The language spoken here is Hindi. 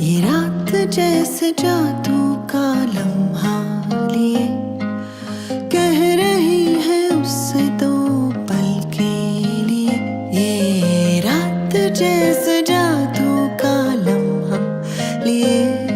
ये रात जैसे जादू का लम्हा लिए कह रही है उससे दो पल के लिए। ये रात जैसे जादू का लम्हा लिए